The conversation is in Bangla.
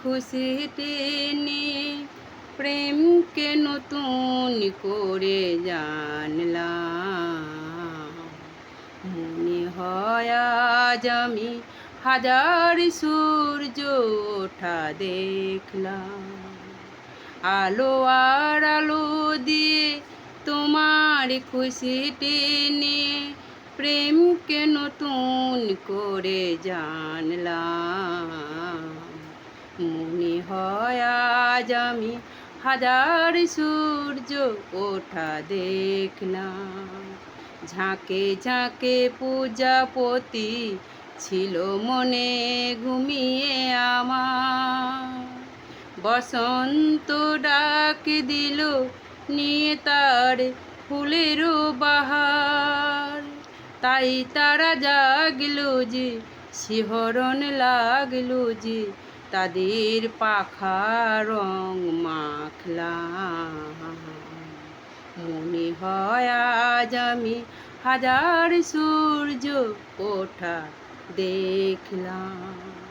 খুশিতে নিয়ে প্রেমকে নতুন করে জানলাম। মনে হয় আজ আমি হাজার সূর্য ওঠা দেখলাম। আলো আর আলো দিয়ে তোমার খুশিতে নিয়ে প্রেমকে নতুন করে জানলাম। মনে হয় আজ আমি হাজার সূর্য ওঠা দেখলাম। ঝাঁকে ঝাঁকে পূজাপতি ছিল মনে ঘুমিয়ে আমার। বসন্ত ডাক দিল নিয়ে তার ফুলেরও বাহার। তাই তারা জাগলো যে, শিহরণ লাগলো যে, তাদের পাখা রং মাখলাম। মনে হয় আজ আমি হাজার সূর্য ওঠা দেখলাম।